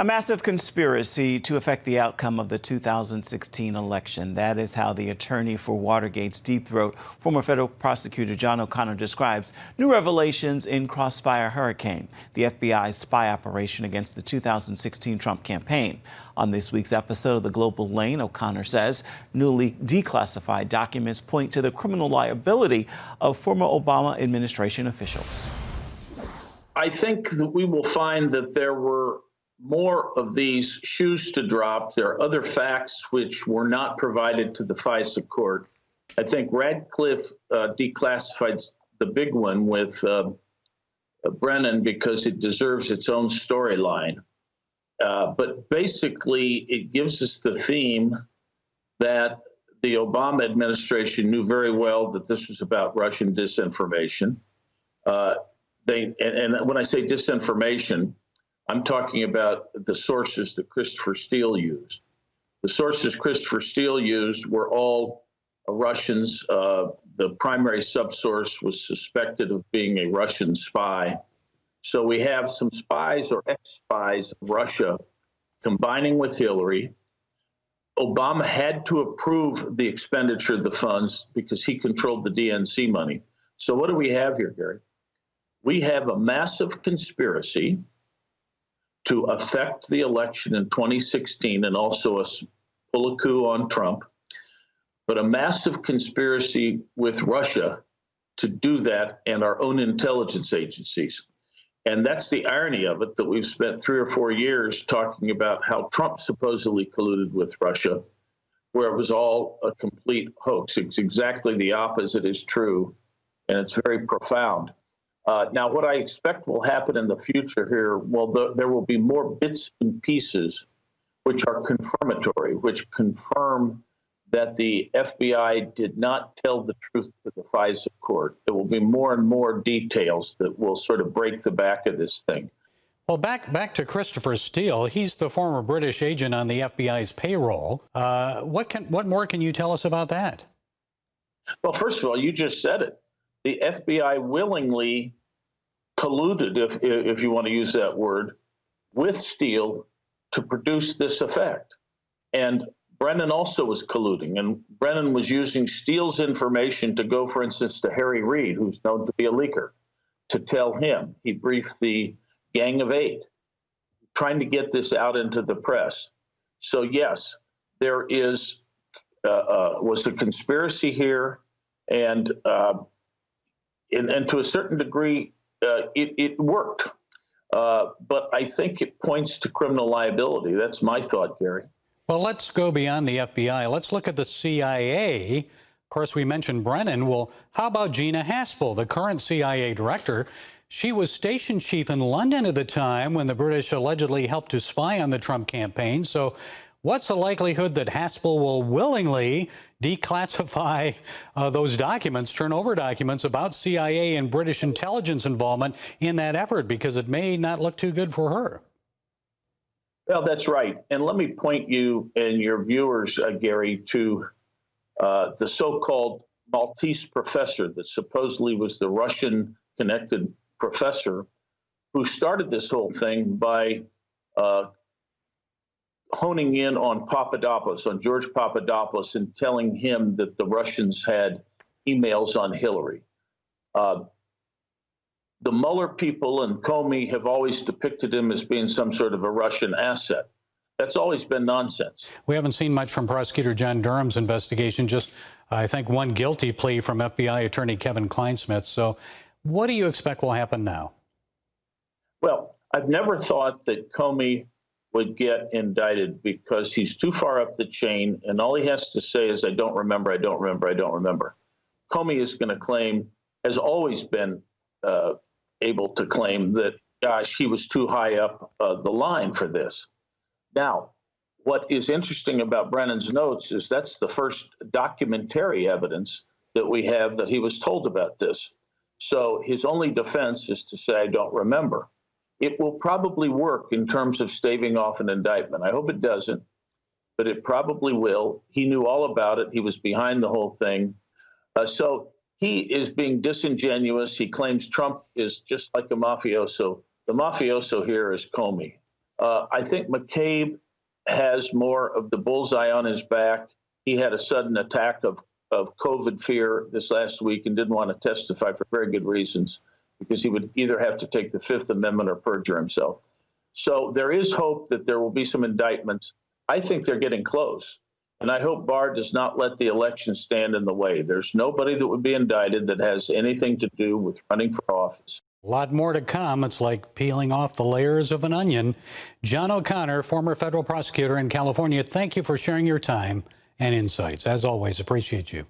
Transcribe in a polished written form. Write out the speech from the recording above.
A massive conspiracy to affect the outcome of the 2016 election. That is how the attorney for Watergate's deep throat, former federal prosecutor John O'Connor, describes new revelations in Crossfire Hurricane, the FBI's spy operation against the 2016 Trump campaign. On this week's episode of The Global Lane, O'Connor says newly declassified documents point to the criminal liability of former Obama administration officials. I think that we will find that there were more of these shoes to drop. There are other facts which were not provided to the FISA court. I think Radcliffe declassified the big one with Brennan because it deserves its own storyline. But basically, it gives us the theme that the Obama administration knew very well that this was about Russian disinformation. And when I say disinformation, I'm talking about the sources that Christopher Steele used. The sources Christopher Steele used were all Russians. The primary subsource was suspected of being a Russian spy. So we have some spies or ex-spies of Russia combining with Hillary. Obama had to approve the expenditure of the funds because he controlled the DNC money. So what do we have here, Gary? We have a massive conspiracy to affect the election in 2016 and also pull a coup on Trump, but a massive conspiracy with Russia to do that and our own intelligence agencies. And that's the irony of it, that we've spent 3 or 4 years talking about how Trump supposedly colluded with Russia, where it was all a complete hoax. It's exactly the opposite is true, and it's very profound. Now, what I expect will happen in the future here, well, there will be more bits and pieces which are confirmatory, which confirm that the FBI did not tell the truth to the FISA court. There will be more and more details that will sort of break the back of this thing. Well, back to Christopher Steele. He's the former British agent on the FBI's payroll. What more can you tell us about that? Well, first of all, you just said it. The FBI willingly colluded, if you want to use that word, with Steele to produce this effect. And Brennan also was colluding, and Brennan was using Steele's information to go, for instance, to Harry Reid, who's known to be a leaker, to tell him. He briefed the Gang of Eight, trying to get this out into the press. So yes, there was a conspiracy here, and to a certain degree, it worked. But I think it points to criminal liability. That's my thought, Gary. Well, let's go beyond the FBI. Let's look at the CIA. Of course, we mentioned Brennan. Well, how about Gina Haspel, the current CIA director? She was station chief in London at the time when the British allegedly helped to spy on the Trump campaign. So what's the likelihood that Haspel will willingly declassify those documents, turn over documents about CIA and British intelligence involvement in that effort? Because it may not look too good for her. Well, that's right. And let me point you and your viewers, Gary, to the so-called Maltese professor that supposedly was the Russian-connected professor who started this whole thing by honing in on Papadopoulos, on George Papadopoulos, and telling him that the Russians had emails on Hillary. The Mueller people and Comey have always depicted him as being some sort of a Russian asset. That's always been nonsense. We haven't seen much from Prosecutor John Durham's investigation, just, I think, one guilty plea from FBI attorney Kevin Kleinsmith. So what do you expect will happen now? Well, I've never thought that Comey would get indicted because he's too far up the chain, and all he has to say is, I don't remember, I don't remember, I don't remember. Comey is going to claim, has always been able to claim that, gosh, he was too high up the line for this. Now, what is interesting about Brennan's notes is that's the first documentary evidence that we have that he was told about this. So his only defense is to say, I don't remember. It will probably work in terms of staving off an indictment. I hope it doesn't, but it probably will. He knew all about it. He was behind the whole thing. So he is being disingenuous. He claims Trump is just like a mafioso. The mafioso here is Comey. I think McCabe has more of the bullseye on his back. He had a sudden attack of COVID fear this last week and didn't want to testify for very good reasons, because he would either have to take the Fifth Amendment or perjure himself. So there is hope that there will be some indictments. I think they're getting close. And I hope Barr does not let the election stand in the way. There's nobody that would be indicted that has anything to do with running for office. A lot more to come. It's like peeling off the layers of an onion. John O'Connor, former federal prosecutor in California, thank you for sharing your time and insights. As always, appreciate you.